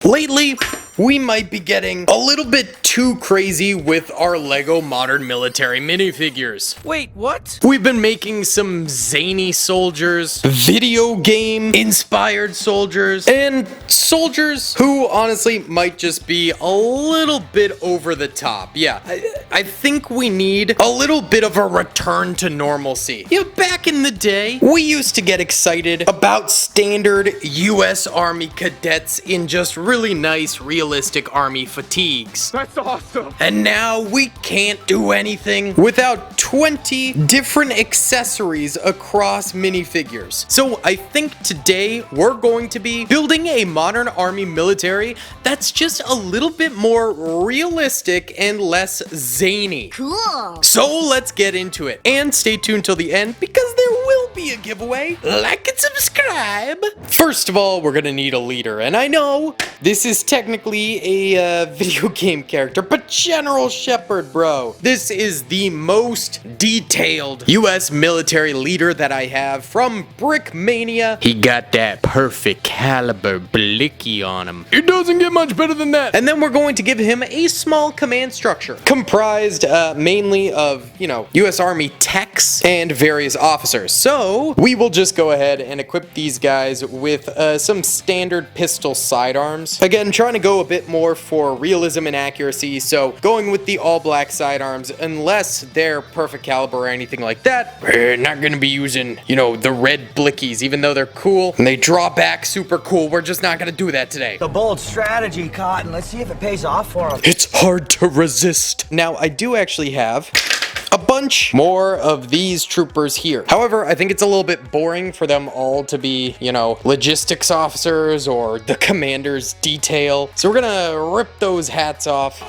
Lately, we might be getting a little bit too crazy with our LEGO modern military minifigures. Wait, what? We've been making some zany soldiers, video game inspired soldiers, and soldiers who honestly might just be a little bit over the top. Yeah, I think we need a little bit of a return to normalcy. You know, back in the day, we used to get excited about standard US Army cadets in just really nice, realistic Army fatigues. That's awesome. And now we can't do anything without 20 different accessories across minifigures. So I think today we're going to be building a modern Army military that's just a little bit more realistic and less zany. Cool. So let's get into it. And stay tuned till the end because there will be a giveaway. Like and subscribe. First of all, we're gonna need a leader. And I know this is technically a video game character, but General Shepard, bro. This is the most detailed US military leader that I have from Brickmania. He got that perfect caliber blicky on him. It doesn't get much better than that. And then we're going to give him a small command structure comprised mainly of, you know, US Army techs and various officers. So we will just go ahead and equip these guys with some standard pistol sidearms. Again, trying to go a bit more for realism and accuracy, so going with the all black sidearms, unless they're perfect caliber or anything like that, we're not gonna be using, you know, the red blickies, even though they're cool and they draw back super cool. We're just not gonna do that today. The bold strategy, Cotton. Let's see if it pays off for him. It's hard to resist. Now, I do actually have a bunch more of these troopers here. However, I think it's a little bit boring for them all to be, you know, logistics officers or the commander's detail. So we're gonna rip those hats off.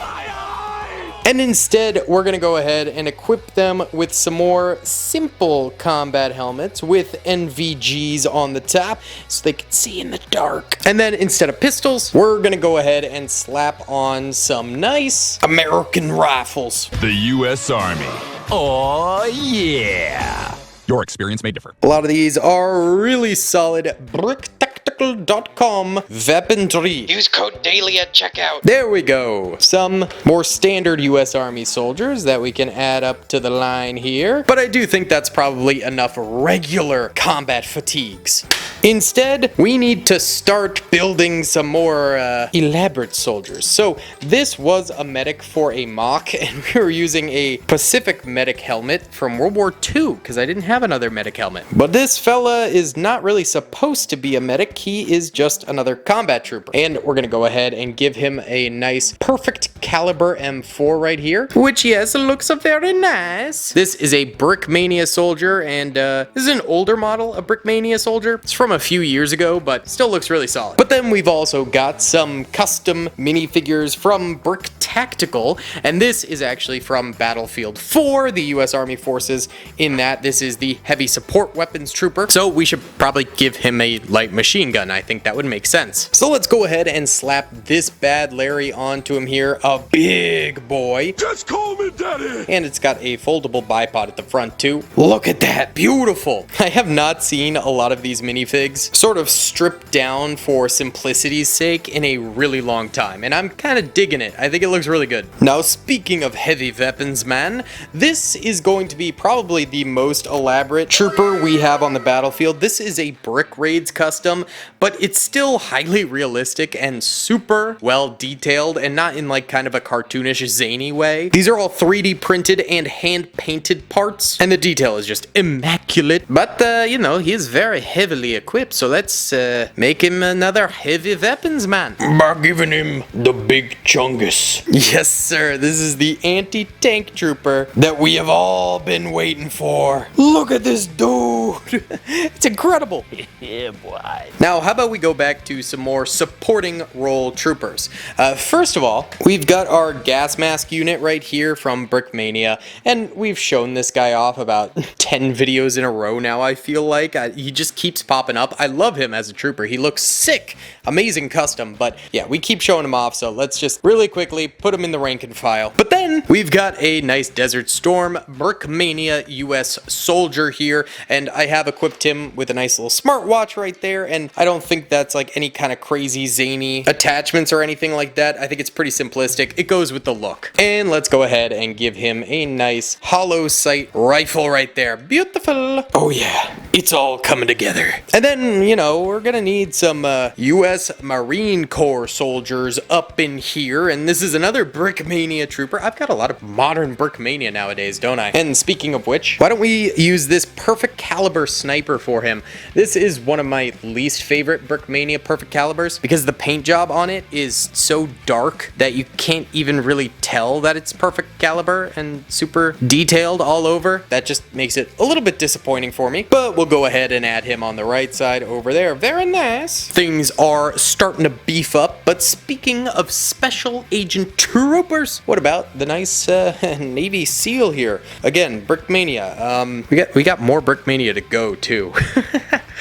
And instead, we're gonna go ahead and equip them with some more simple combat helmets with NVGs on the top so they can see in the dark. And then instead of pistols, we're gonna go ahead and slap on some nice American rifles. The U.S. Army. Oh, yeah. Your experience may differ. A lot of these are really solid bricktactical.com weaponry. Use code DAILY at checkout. There we go. Some more standard US Army soldiers that we can add up to the line here. But I do think that's probably enough regular combat fatigues. Instead, we need to start building some more elaborate soldiers. So this was a medic for a mock, and we were using a Pacific medic helmet from World War II because I didn't have another medic helmet. But this fella is not really supposed to be a medic. He is just another combat trooper. And we're gonna go ahead and give him a nice perfect caliber M4 right here, which yes, looks very nice. This is a Brickmania soldier, and this is an older model of Brickmania soldier. It's from a few years ago, but still looks really solid. But then we've also got some custom minifigures from Brick Tactical, and this is actually from Battlefield 4, the US Army forces, in that this is the heavy support weapons trooper. So we should probably give him a light machine gun. I think that would make sense. So let's go ahead and slap this bad Larry onto him here, a big boy. Just call me daddy. And it's got a foldable bipod at the front too. Look at that, beautiful. I have not seen a lot of these minifigs sort of stripped down for simplicity's sake in a really long time, and I'm kind of digging it. I think it looks really good. Now, speaking of heavy weapons, man, this is going to be probably the most elaborate trooper we have on the battlefield. This is a Brick Raids custom, but it's still highly realistic and super well detailed, and not in like kind of a cartoonish zany way. These are all 3D printed and hand painted parts, and the detail is just immaculate. But you know, he is very heavily equipped, so let's make him another heavy weapons man by giving him the big chungus. Yes sir, this is the anti-tank trooper that we have all been waiting for. Look at this dude. It's incredible. Yeah, boy. Now, how about we go back to some more supporting role troopers. First of all, we've got our gas mask unit right here from Brickmania, and we've shown this guy off about 10 videos in a row now, I feel like. He just keeps popping up. I love him as a trooper. He looks sick. Amazing custom, but yeah, we keep showing him off, so let's just really quickly put him in the rank and file. But then we've got a nice Desert Storm Brickmania US soldier here, and I have equipped him with a nice little smartwatch right there, and Again, I don't think that's like any kind of crazy zany attachments or anything like that. I think it's pretty simplistic. It goes with the look. And let's go ahead and give him a nice hollow sight rifle right there. Beautiful. Oh yeah, it's all coming together. And then, you know, we're gonna need some U.S. Marine Corps soldiers up in here. And this is another Brickmania trooper. I've got a lot of modern Brickmania nowadays, don't I? And speaking of which, why don't we use this perfect caliber sniper for him? This is one of my least favorite Brickmania perfect calibers because the paint job on it is so dark that you can't even really tell that it's perfect caliber and super detailed all over. That just makes it a little bit disappointing for me, but we'll go ahead and add him on the right side over there. Very nice. Things are starting to beef up, but speaking of special agent troopers, what about the nice Navy SEAL here? Again, Brickmania. We got more Brickmania to go too.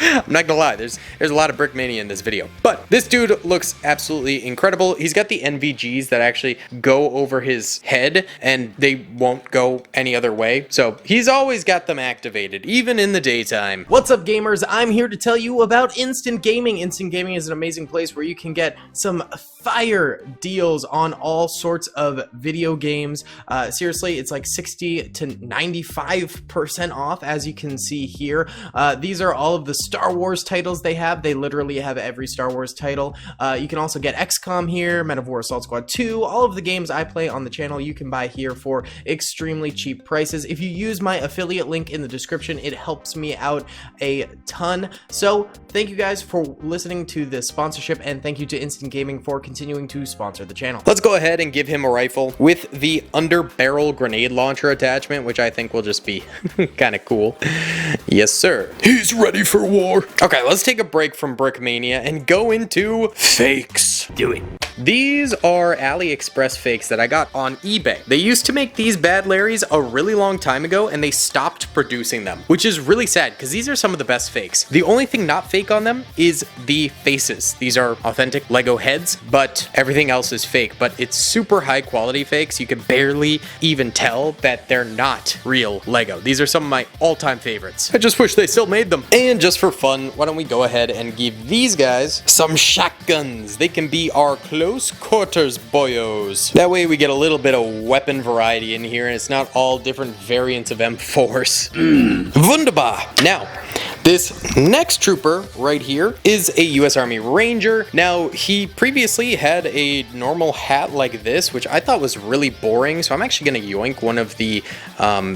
I'm not gonna lie, there's a lot of Brickmania in this video. But this dude looks absolutely incredible. He's got the NVGs that actually go over his head and they won't go any other way. So he's always got them activated, even in the daytime. What's up, gamers? I'm here to tell you about Instant Gaming. Instant Gaming is an amazing place where you can get some fire deals on all sorts of video games. Seriously, it's like 60 to 95% off, as you can see here. These are all of the Star Wars titles they have. They literally have every Star Wars title. You can also get XCOM here, Men of War Assault Squad 2, all of the games I play on the channel you can buy here for extremely cheap prices. If you use my affiliate link in the description, it helps me out a ton. So thank you guys for listening to this sponsorship, and thank you to Instant Gaming for continuing to sponsor the channel. Let's go ahead and give him a rifle with the under barrel grenade launcher attachment, which I think will just be kind of cool. Yes, sir. He's ready for war. Okay, let's take a break from Brickmania and go into fakes. Do it. These are AliExpress fakes that I got on eBay. They used to make these bad Larrys a really long time ago, and they stopped producing them, which is really sad because these are some of the best fakes. The only thing not fake on them is the faces. These are authentic Lego heads, but everything else is fake. But it's super high quality fakes. You can barely even tell that they're not real Lego. These are some of my all-time favorites. I just wish they still made them. And just for fun, why don't we go ahead and give these guys some shotguns. They can be our close quarters boyos. That way we get a little bit of weapon variety in here, and it's not all different variants of M4s. Wunderbar. Now, this next trooper right here is a U.S. Army Ranger. Now, he previously had a normal hat like this, which I thought was really boring, so I'm actually going to yoink one of the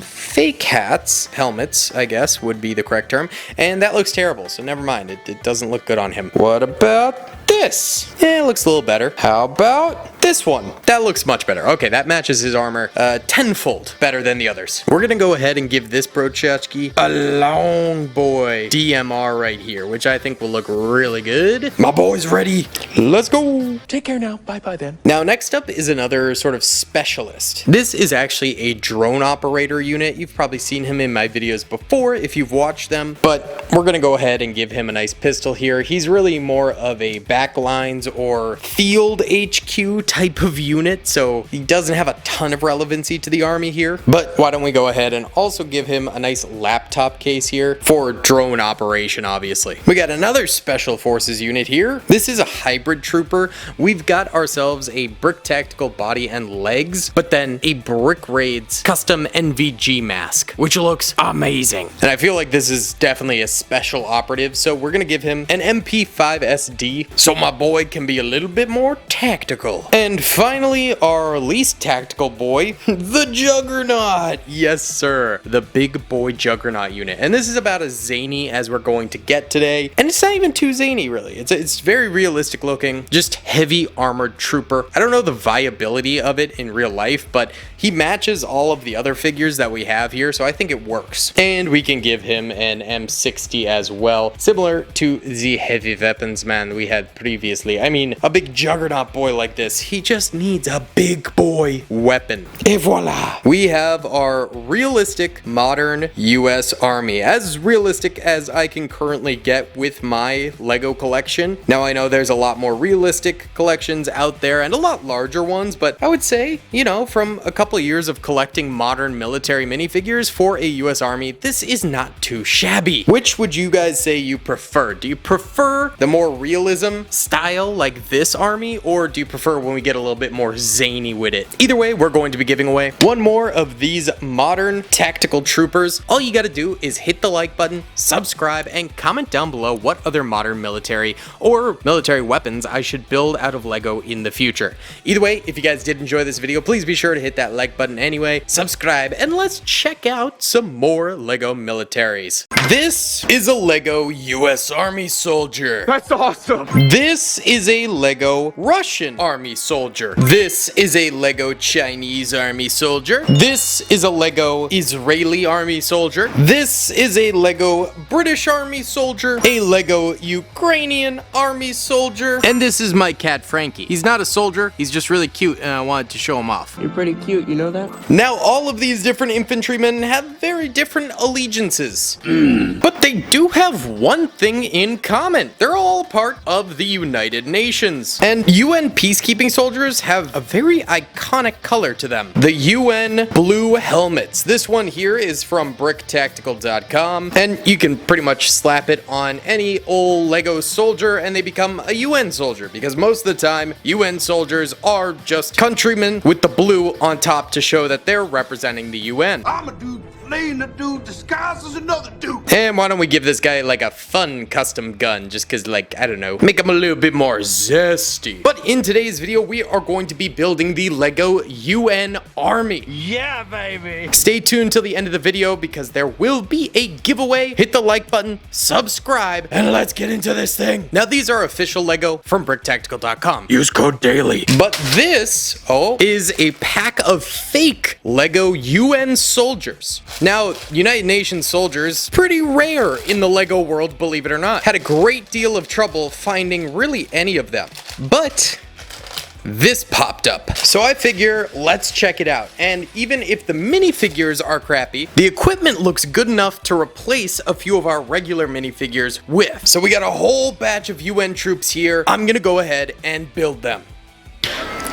fake helmets, I guess would be the correct term, and that looks terrible, so never mind. It doesn't look good on him. What about this? Yeah, it looks a little better. How about this one? That looks much better. Okay, that matches his armor tenfold better than the others. We're gonna go ahead and give this brochachki a long boy DMR right here, which I think will look really good. My boy's ready. Let's go. Take care now. Bye-bye then. Now, next up is another sort of specialist. This is actually a drone operator unit. You've probably seen him in my videos before if you've watched them, but we're gonna go ahead and give him a nice pistol here. He's really more of a backlines or field HQ type of unit, so he doesn't have a ton of relevancy to the army here. But why don't we go ahead and also give him a nice laptop case here for drone operation, obviously. We got another special forces unit here. This is a hybrid trooper. We've got ourselves a brick tactical body and legs, but then a brick raids custom NVG mask, which looks amazing. And I feel like this is definitely a special operative, so we're gonna give him an MP5SD so my boy can be a little bit more tactical. And finally, our least tactical boy, the Juggernaut. Yes, sir. The big boy Juggernaut unit. And this is about as zany as we're going to get today. And it's not even too zany, really. It's very realistic looking, just heavy armored trooper. I don't know the viability of it in real life, but he matches all of the other figures that we have here, so I think it works. And we can give him an M60 as well, similar to the heavy weapons man we had previously. I mean, a big Juggernaut boy like this, he just needs a big boy weapon. Et voila! We have our realistic modern US Army, as realistic as I can currently get with my LEGO collection. Now I know there's a lot more realistic collections out there and a lot larger ones, but I would say, you know, from a couple of years of collecting modern military minifigures for a US Army, this is not too shabby. Which would you guys say you prefer? Do you prefer the more realism style like this army, or do you prefer when we get a little bit more zany with it? Either way, we're going to be giving away one more of these modern tactical troopers. All you gotta do is hit the like button, subscribe, and comment down below what other modern military or military weapons I should build out of LEGO in the future. Either way, if you guys did enjoy this video, please be sure to hit that like button anyway, subscribe, and let's check out some more LEGO militaries. This is a LEGO US Army soldier. That's awesome. This is a LEGO Russian Army soldier. This is a LEGO Chinese Army soldier. This is a LEGO Israeli Army soldier. This is a LEGO British Army soldier. A LEGO Ukrainian Army soldier. And this is my cat Frankie. He's not a soldier, he's just really cute and I wanted to show him off. You're pretty cute, you know that? Now all of these different infantrymen have very different allegiances. But they do have one thing in common. They're all part of the United Nations. And UN peacekeeping soldiers have a very iconic color to them. The UN blue helmets. This one here is from bricktactical.com, and you can pretty much slap it on any old LEGO soldier and they become a UN soldier, because most of the time UN soldiers are just countrymen with the blue on top to show that they're representing the UN. I'm a dude playing a dude disguised as another dude. And why don't we give this guy like a fun custom gun, just cause, like, I don't know, make him a little bit more zesty. But in today's video, we are going to be building the LEGO UN Army. Yeah, baby. Stay tuned till the end of the video because there will be a giveaway. Hit the like button, subscribe, and let's get into this thing. Now these are official LEGO from bricktactical.com. Use code DAILY. But this, is a pack of fake LEGO UN soldiers. Now, United Nations soldiers, pretty rare in the LEGO world, believe it or not. Had a great deal of trouble finding really any of them. But this popped up. So I figure, let's check it out. And even if the minifigures are crappy, the equipment looks good enough to replace a few of our regular minifigures with. So we got a whole batch of UN troops here. I'm gonna go ahead and build them.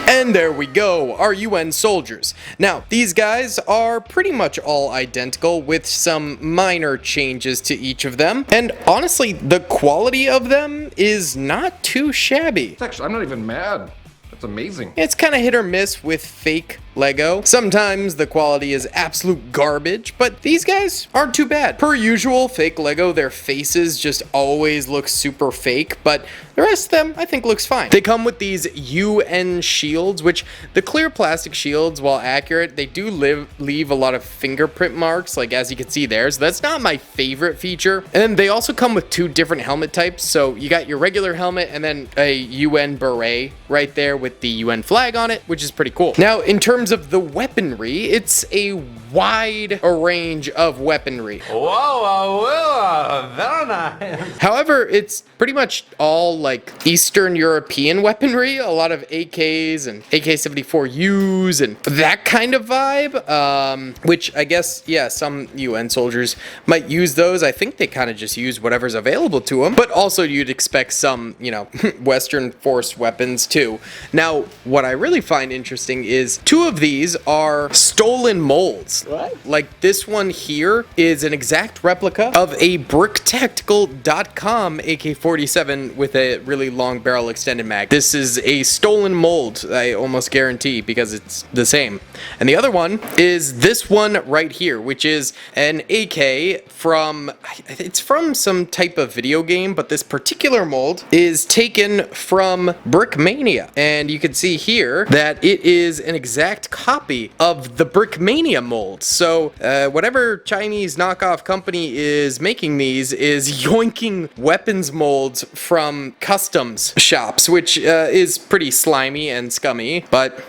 And there we go, our UN soldiers. Now, these guys are pretty much all identical with some minor changes to each of them. And honestly, the quality of them is not too shabby. Actually, I'm not even mad. That's amazing. It's kind of hit or miss with fake LEGO. Sometimes the quality is absolute garbage, but these guys aren't too bad. Per usual, fake LEGO, their faces just always look super fake, but the rest of them I think looks fine. They come with these UN shields, which the clear plastic shields, while accurate, they do leave a lot of fingerprint marks, like as you can see there, so that's not my favorite feature. And then they also come with two different helmet types, so you got your regular helmet and then a UN beret right there with the UN flag on it, which is pretty cool. Now, in terms of the weaponry, it's a wide range of weaponry. Whoa, very nice. However, it's pretty much all like Eastern European weaponry, a lot of AKs and AK-74Us and that kind of vibe, which I guess, yeah, some UN soldiers might use those. I think they kind of just use whatever's available to them, but also you'd expect some, you know, Western force weapons too. Now, what I really find interesting is two of these are stolen molds. What? Like this one here is an exact replica of a bricktactical.com AK-47 with a really long barrel extended mag. This is a stolen mold, I almost guarantee, because it's the same. And the other one is this one right here, which is an AK from, it's from some type of video game, but this particular mold is taken from Brickmania. And you can see here that it is an exact copy of the Brickmania mold. So whatever Chinese knockoff company is making these is yoinking weapons molds from customs shops, which is pretty slimy and scummy, but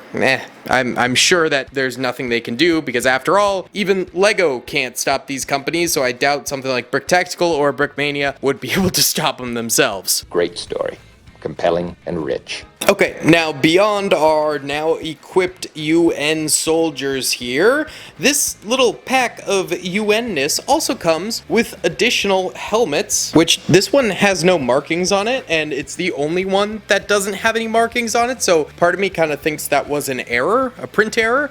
I'm sure that there's nothing they can do, because after all, even LEGO can't stop these companies, so I doubt something like Brick Tactical or Brickmania would be able to stop them themselves. Great story. Compelling and rich. Okay, now beyond our now equipped UN soldiers here, this little pack of UN-ness also comes with additional helmets, which this one has no markings on it, and it's the only one that doesn't have any markings on it, so part of me kind of thinks that was an error, a print error.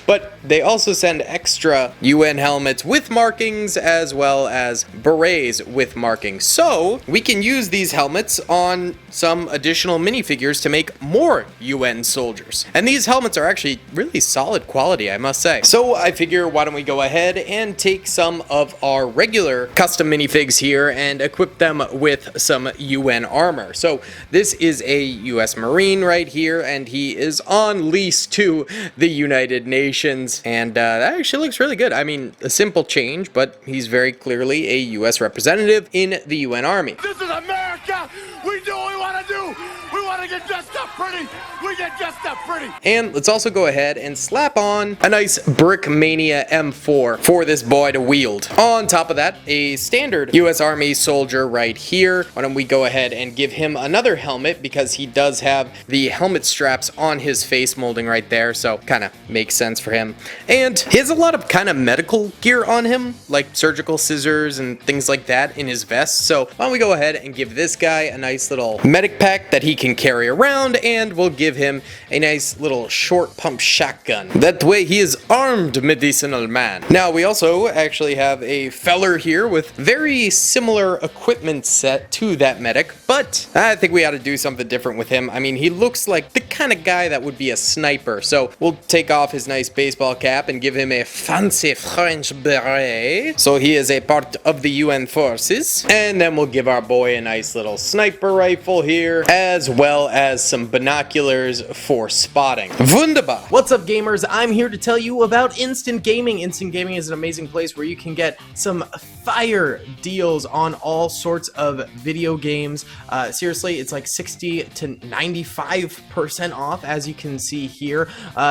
But they also send extra UN helmets with markings as well as berets with markings. So we can use these helmets on some additional minifigures to make more UN soldiers. And these helmets are actually really solid quality, I must say. So I figure, why don't we go ahead and take some of our regular custom minifigs here and equip them with some UN armor. So this is a US Marine right here, and he is on lease to the United Nations, and that actually looks really good. I mean, a simple change, but he's very clearly a US representative in the UN Army. This is America! We do what we want to do! We want to get dressed up pretty! We get dressed up pretty! And let's also go ahead and slap on a nice Brickmania M4 for this boy to wield. On top of that, a standard US Army soldier right here. Why don't we go ahead and give him another helmet, because he does have the helmet straps on his face molding right there, so kind of makes sense for him. And he has a lot of kind of medical gear on him, like surgical scissors and things like that in his vest. So why don't we go ahead and give this guy a nice little medic pack that he can carry around, and we'll give him a nice little short pump shotgun. That way he is armed, medicinal man. Now we also actually have a feller here with very similar equipment set to that medic, but I think we ought to do something different with him. I mean, he looks like the kind of guy that would be a sniper. So we'll take off his nice baseball cap and give him a fancy French beret, so he is a part of the UN forces. And then we'll give our boy a nice little sniper rifle here, as well as some binoculars for spotting. Wunderbar! What's up, gamers? I'm here to tell you about Instant Gaming. Instant Gaming is an amazing place where you can get some fire deals on all sorts of video games. Seriously, it's like 60 to 95% off, as you can see here.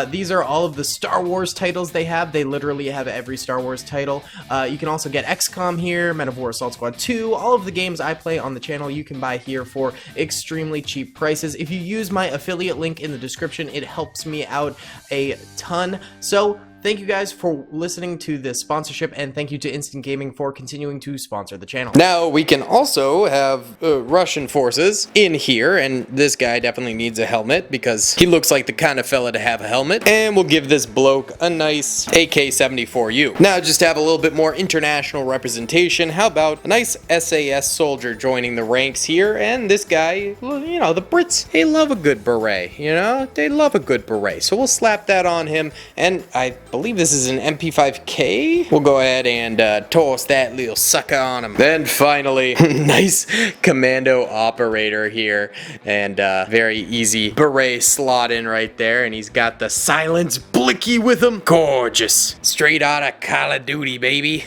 These are all of the Star Wars titles they have. They literally have every Star Wars title. You can also get XCOM here, Men of War Assault Squad 2, all of the games I play on the channel you can buy here for extremely cheap prices. If you use my affiliate link in the description, it helps me out a ton. So thank you guys for listening to this sponsorship, and thank you to Instant Gaming for continuing to sponsor the channel. Now we can also have Russian forces in here, and this guy definitely needs a helmet because he looks like the kind of fella to have a helmet. And we'll give this bloke a nice AK-74U. Now just to have a little bit more international representation, how about a nice SAS soldier joining the ranks here? And this guy, well, you know, the Brits, they love a good beret, you know? They love a good beret. So we'll slap that on him, and I believe this is an MP5K. We'll go ahead and toss that little sucker on him. Then finally, nice commando operator here, and very easy beret slot in right there, and he's got the silence blicky with him. Gorgeous. Straight out of Call of Duty, baby.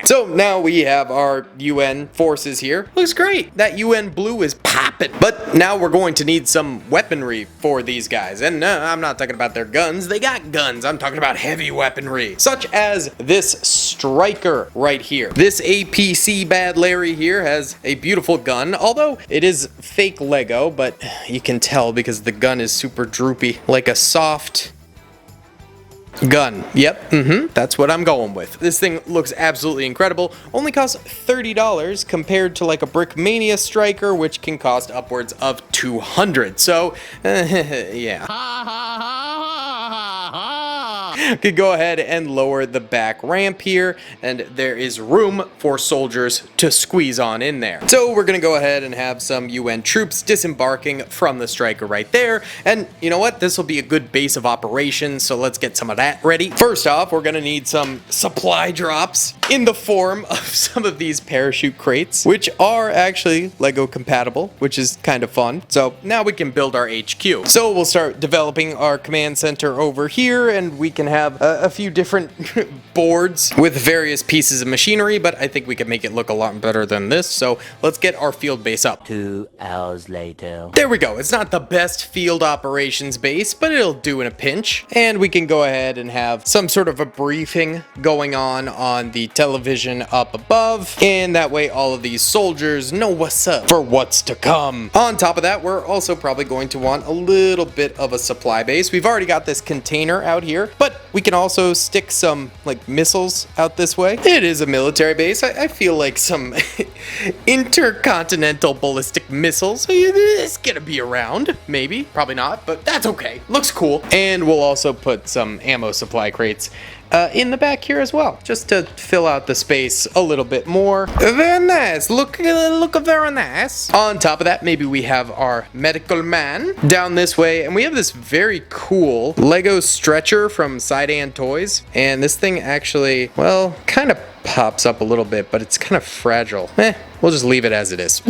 So now we have our UN forces here. Looks great. That UN blue is popping. But now we're going to need some weaponry for these guys, and I'm not talking about their guns. They got guns. I'm talking about heavy weaponry, such as this striker right here. This APC Bad Larry here has a beautiful gun, although it is fake Lego, but you can tell because the gun is super droopy, like a soft gun. Yep, that's what I'm going with. This thing looks absolutely incredible. Only costs $30 compared to like a Brickmania striker, which can cost upwards of $200. So, yeah. Could go ahead and lower the back ramp here, and there is room for soldiers to squeeze on in there. So we're gonna go ahead and have some UN troops disembarking from the striker right there, and you know what, this will be a good base of operations, so let's get some of that ready. First off, we're gonna need some supply drops in the form of some of these parachute crates, which are actually Lego compatible, which is kind of fun. So now we can build our HQ. So we'll start developing our command center over here, and we can have have a few different boards with various pieces of machinery, but I think we can make it look a lot better than this. So let's get our field base up. 2 hours later. There we go. It's not the best field operations base, but it'll do in a pinch. And we can go ahead and have some sort of a briefing going on the television up above. And that way all of these soldiers know what's up for what's to come. On top of that, we're also probably going to want a little bit of a supply base. We've already got this container out here, but we can also stick some like missiles out this way. It is a military base. I feel like some intercontinental ballistic missiles is gonna be around. Maybe, probably not, but that's okay. Looks cool. And we'll also put some ammo supply crates in the back here as well, just to fill out the space a little bit more. Very nice. Look very nice. On top of that, maybe we have our medical man down this way, and we have this very cool Lego stretcher from Sidan Toys, and this thing actually, well, kind of pops up a little bit, but it's kind of fragile. We'll just leave it as it is.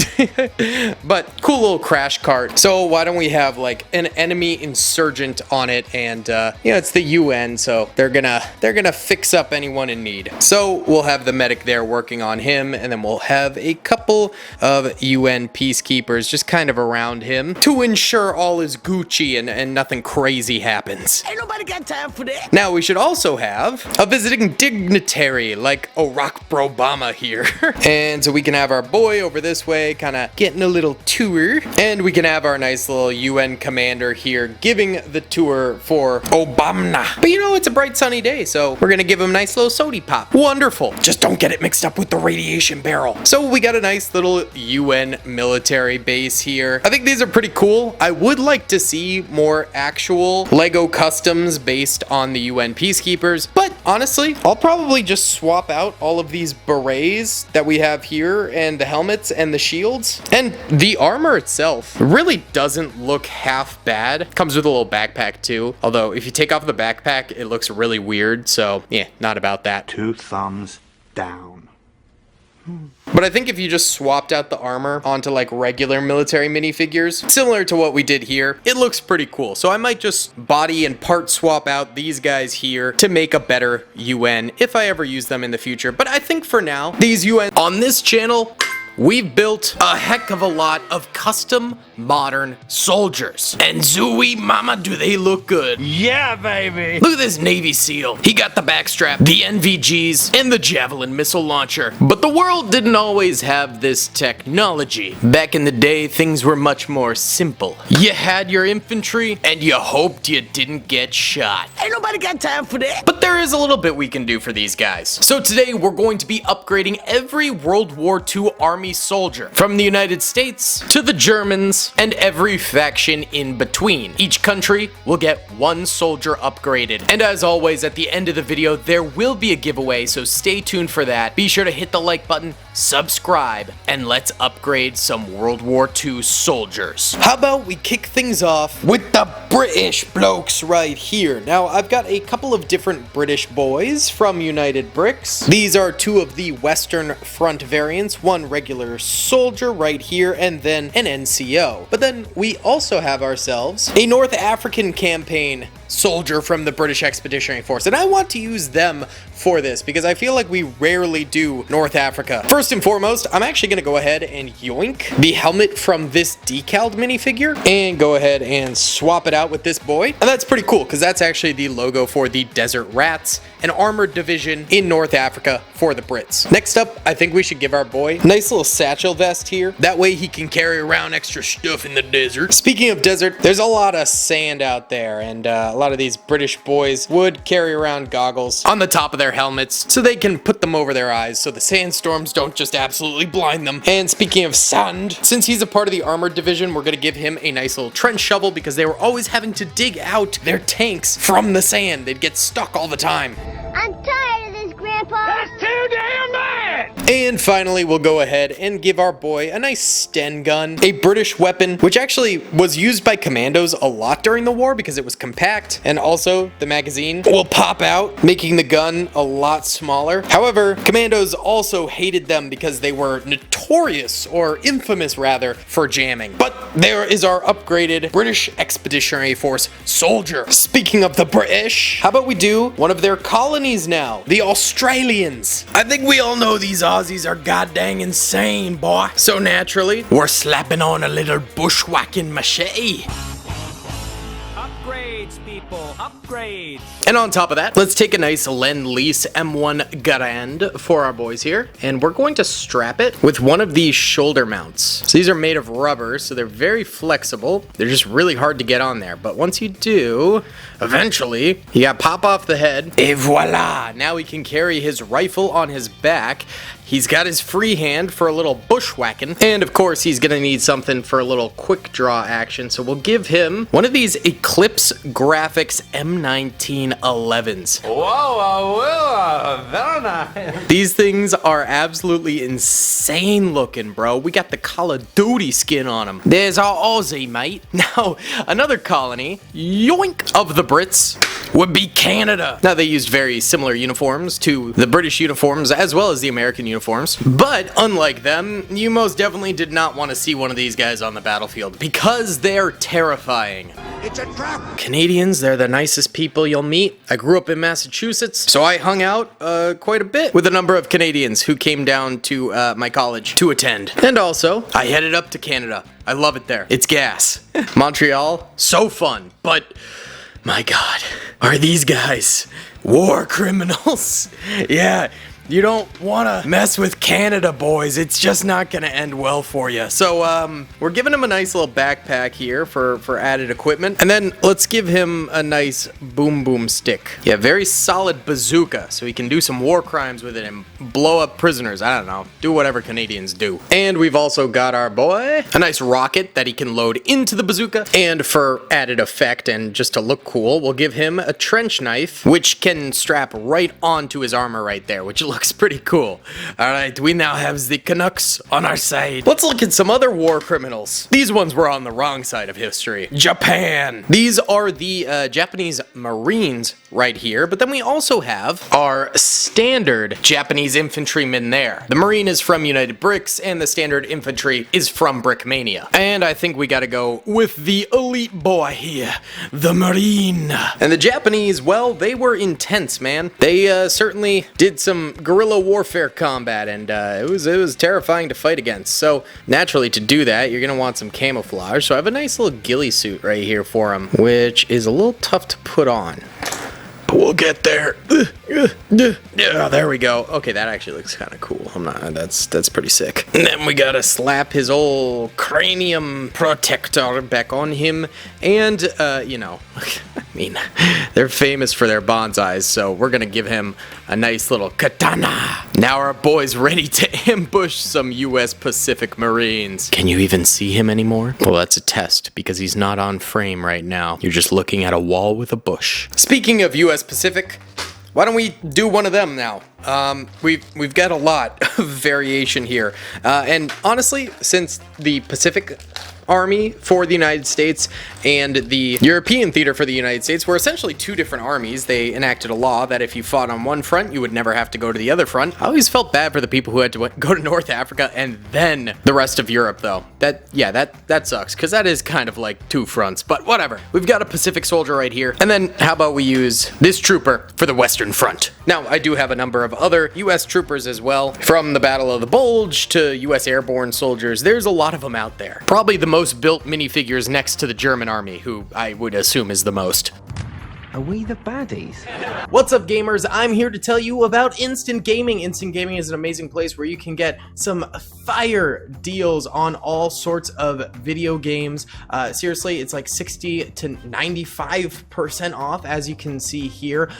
But cool little crash cart. So why don't we have like an enemy insurgent on it, and you know, it's the UN, so they're gonna fix up anyone in need. So we'll have the medic there working on him, and then we'll have a couple of UN peacekeepers just kind of around him to ensure all is Gucci and nothing crazy happens. Ain't nobody got time for that. Now we should also have a visiting dignitary like Barack Obama here. And so we can have our boy over this way kind of getting a little tour, and we can have our nice little UN commander here giving the tour for Obama. But you know, it's a bright sunny day, so we're gonna give him a nice little sody pop. Wonderful. Just don't get it mixed up with the radiation barrel. So we got a nice little UN military base here. I think these are pretty cool. I would like to see more actual Lego customs based on the UN peacekeepers, but honestly, I'll probably just swap out all of these berets that we have here, and the helmets and the shields, and the armor itself really doesn't look half bad. Comes with a little backpack too, although if you take off the backpack it looks really weird, so yeah, not about that. 2 thumbs down. But I think if you just swapped out the armor onto like regular military minifigures, similar to what we did here, it looks pretty cool. So I might just body and part swap out these guys here to make a better UN if I ever use them in the future. But I think for now, these UN on this channel, we've built a heck of a lot of custom modern soldiers. And zooey mama, do they look good. Yeah, baby. Look at this Navy SEAL. He got the backstrap, the NVGs, and the Javelin missile launcher. But the world didn't always have this technology. Back in the day, things were much more simple. You had your infantry, and you hoped you didn't get shot. Ain't nobody got time for that. But there is a little bit we can do for these guys. So today, we're going to be upgrading every World War II Army soldier, from the United States to the Germans and every faction in between. Each country will get 1 soldier upgraded. And as always, at the end of the video, there will be a giveaway, so stay tuned for that. Be sure to hit the like button, subscribe, and let's upgrade some World War II soldiers. How about we kick things off with the British blokes right here. Now, I've got a couple of different British boys from United Bricks. These are 2 of the Western Front variants, 1 regular soldier right here, and then an NCO. But then we also have ourselves a North African campaign soldier from the British Expeditionary Force, and I want to use them for this because I feel like we rarely do North Africa. First and foremost, I'm actually going to go ahead and yoink the helmet from this decaled minifigure and go ahead and swap it out with this boy. And that's pretty cool because that's actually the logo for the Desert Rats, an armored division in North Africa for the Brits. Next up, I think we should give our boy a nice little satchel vest here. That way he can carry around extra stuff in the desert. Speaking of desert, there's a lot of sand out there, and a lot of these British boys would carry around goggles on the top of their helmets so they can put them over their eyes so the sandstorms don't just absolutely blind them. And speaking of sand, since he's a part of the armored division, we're gonna give him a nice little trench shovel because they were always having to dig out their tanks from the sand. They'd get stuck all the time. I'm tired of this, Grandpa. That's too damn bad. And finally, we'll go ahead and give our boy a nice Sten gun, a British weapon, which actually was used by commandos a lot during the war because it was compact, and also the magazine will pop out, making the gun a lot smaller. However, commandos also hated them because they were notorious, or infamous rather, for jamming. But there is our upgraded British Expeditionary Force soldier. Speaking of the British, how about we do one of their colonies now, the Australians. I think we all know these Aussies are goddamn insane, boy. So naturally, we're slapping on a little bushwhacking machete. Upgrades, people, upgrades. And on top of that, let's take a nice Lend-Lease M1 Garand for our boys here, and we're going to strap it with one of these shoulder mounts. So these are made of rubber, so they're very flexible. They're just really hard to get on there, but once you do, eventually, you gotta pop off the head, et voila! Now he can carry his rifle on his back. He's got his free hand for a little bushwhacking, and of course he's gonna need something for a little quick draw action, so we'll give him one of these Eclipse Graphics M1911s. Whoa, very nice. These things are absolutely insane looking, bro. We got the Call of Duty skin on them. There's our Aussie, mate. Now, another colony, yoink, of the Brits would be Canada. Now, they used very similar uniforms to the British uniforms as well as the American uniforms, but unlike them, you most definitely did not want to see one of these guys on the battlefield because they're terrifying. It's a trap. Canadians, they're the nicest people you'll meet. I grew up in Massachusetts, so I hung out quite a bit with a number of Canadians who came down to my college to attend. And also, I headed up to Canada. I love it there. It's gas. Montreal, so fun, but my God, are these guys war criminals? Yeah. You don't want to mess with Canada, boys. It's just not going to end well for you. So, we're giving him a nice little backpack here for added equipment. And then let's give him a nice boom stick. Yeah, very solid bazooka, so he can do some war crimes with it and blow up prisoners. I don't know. Do whatever Canadians do. And we've also got our boy a nice rocket that he can load into the bazooka. And for added effect and just to look cool, we'll give him a trench knife, which can strap right onto his armor right there, which looks pretty cool. Alright, we now have the Canucks on our side. Let's look at some other war criminals. These ones were on the wrong side of history. Japan. These are the Japanese Marines right here, but then we also have our standard Japanese infantrymen there. The Marine is from United Bricks, and the standard infantry is from Brickmania. And I think we gotta go with the elite boy here, the Marine. And the Japanese, well, they were intense, man. They certainly did some guerrilla warfare combat, and it was terrifying to fight against. So naturally, to do that, you're gonna want some camouflage. So I have a nice little ghillie suit right here for him, which is a little tough to put on. But we'll get there. Yeah, there we go. Okay, that actually looks kind of cool. That's pretty sick. And then we gotta slap his old cranium protector back on him. And, you know, I mean, they're famous for their bonsais, so we're gonna give him a nice little katana. Now our boy's ready to ambush some U.S. Pacific Marines. Can you even see him anymore? Well, that's a test, because he's not on frame right now. You're just looking at a wall with a bush. Speaking of U.S. Pacific, why don't we do one of them now? We've got a lot of variation here. And honestly, since the Pacific Army for the United States and the European Theater for the United States were essentially two different armies, they enacted a law that if you fought on one front, you would never have to go to the other front. I always felt bad for the people who had to go to North Africa and then the rest of Europe, though. That sucks, because that is kind of like two fronts, but whatever. We've got a Pacific soldier right here, and then how about we use this trooper for the Western Front? Now, I do have a number of other U.S. troopers as well, from the Battle of the Bulge to U.S. airborne soldiers. There's a lot of them out there. Probably the most built minifigures next to the German army, who I would assume is the most. Are we the baddies? What's up, gamers? I'm here to tell you about Instant Gaming. Instant Gaming is an amazing place where you can get some fire deals on all sorts of video games. Seriously, it's like 60 to 95% off, as you can see here.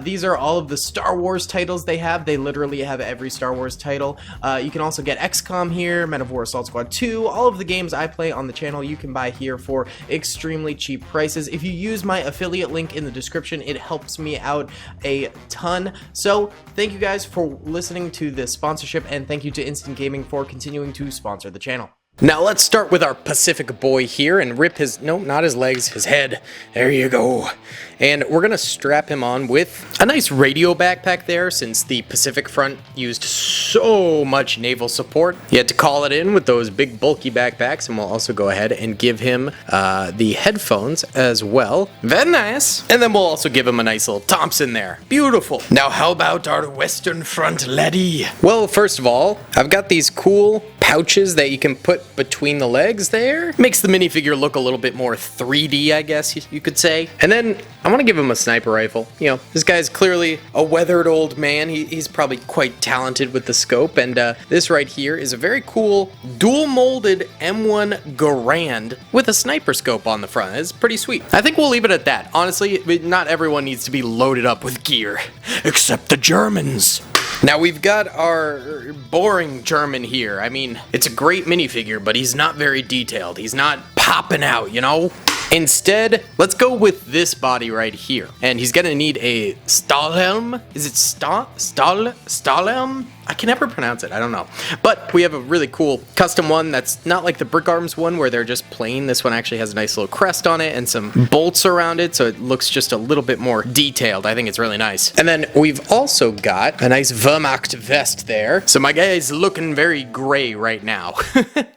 These are all of the Star Wars titles they have. They literally have every Star Wars title. You can also get XCOM here, Men of War Assault Squad 2. All of the games I play on the channel you can buy here for extremely cheap prices. If you use my affiliate link in the description. It helps me out a ton. So thank you guys for listening to this sponsorship, and thank you to Instant Gaming for continuing to sponsor the channel. Now let's start with our Pacific boy here and rip his, no, not his legs, his head. There you go. And we're gonna strap him on with a nice radio backpack there, since the Pacific front used so much naval support. You had to call it in with those big bulky backpacks, and we'll also go ahead and give him the headphones as well. Very nice. And then we'll also give him a nice little Thompson there. Beautiful. Now how about our Western Front laddie? Well, first of all, I've got these cool pouches that you can put between the legs there. Makes the minifigure look a little bit more 3D, I guess you could say. And then I want to give him a sniper rifle. You know, this guy's clearly a weathered old man. He's probably quite talented with the scope. And this right here is a very cool dual molded M1 Garand with a sniper scope on the front. It's pretty sweet. I think we'll leave it at that. Honestly, not everyone needs to be loaded up with gear, except the Germans. Now we've got our boring German here. I mean, it's a great minifigure, but he's not very detailed. He's not popping out, you know? Instead, let's go with this body right here. And he's gonna need a Stahlhelm. Is it Stahlhelm? I can never pronounce it, I don't know. But we have a really cool custom one that's not like the Brick Arms one where they're just plain. This one actually has a nice little crest on it and some bolts around it, so it looks just a little bit more detailed. I think it's really nice. And then we've also got a nice Wehrmacht vest there. So my guy's looking very gray right now.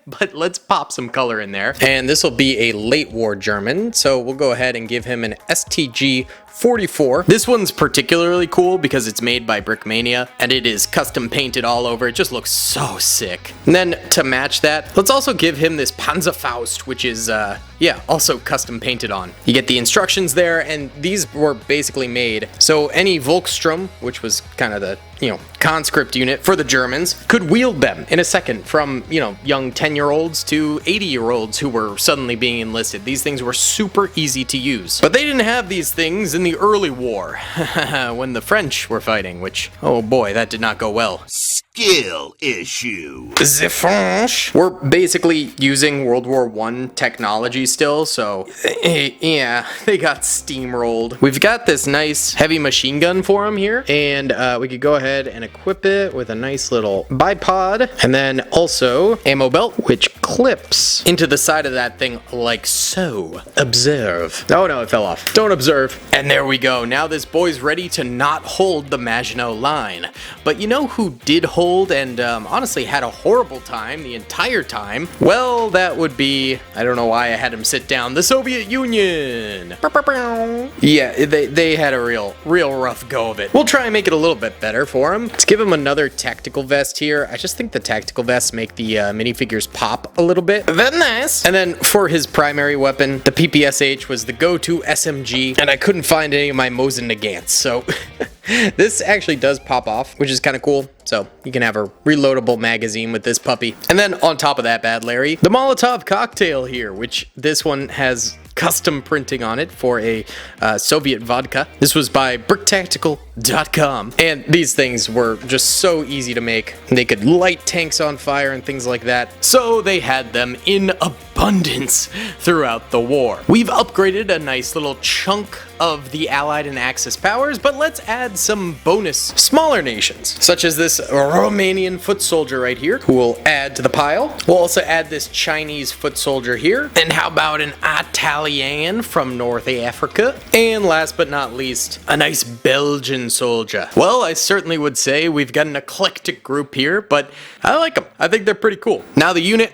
But let's pop some color in there. And this will be a late war German, so we'll go ahead and give him an STG 44. This one's particularly cool because it's made by Brickmania and it is custom painted all over. It just looks so sick. And then to match that, let's also give him this Panzerfaust, which is yeah, also custom painted on. You get the instructions there, and these were basically made so any Volkssturm, which was kind of the, you know, conscript unit for the Germans, could wield them in a second, from, you know, young 10-year-olds to 80-year-olds who were suddenly being enlisted. These things were super easy to use. But they didn't have these things in the early war, when the French were fighting, which, oh boy, that did not go well. Skill issue. The French were basically using World War I technology still, so yeah, they got steamrolled. We've got this nice heavy machine gun for him here, and we could go ahead and equip it with a nice little bipod, and then also ammo belt, which clips into the side of that thing like so. Observe. Oh no, it fell off. Don't observe. And there we go. Now this boy's ready to not hold the Maginot Line. But you know who did hold and honestly had a horrible time the entire time? Well, that would be, I don't know why I had him sit down, the Soviet Union. Yeah, they had a real rough go of it. We'll try and make it a little bit better for him. Let's give him another tactical vest here. I just think the tactical vests make the minifigures pop a little bit. Very nice. And then for his primary weapon, the PPSH was the go-to SMG, and I couldn't find any of my Mosin Nagants, so this actually does pop off, which is kind of cool. So you can have a reloadable magazine with this puppy. And then on top of that bad Larry, the Molotov cocktail here, which this one has custom printing on it for a Soviet vodka. This was by bricktactical.com. And these things were just so easy to make. They could light tanks on fire and things like that. So they had them in abundance throughout the war. We've upgraded a nice little chunk of the Allied and Axis powers, but let's add some bonus smaller nations, such as this Romanian foot soldier right here, who will add to the pile. We'll also add this Chinese foot soldier here. And how about an Italian from North Africa? And last but not least, a nice Belgian soldier. Well, I certainly would say we've got an eclectic group here, but I like them. I think they're pretty cool. Now the unit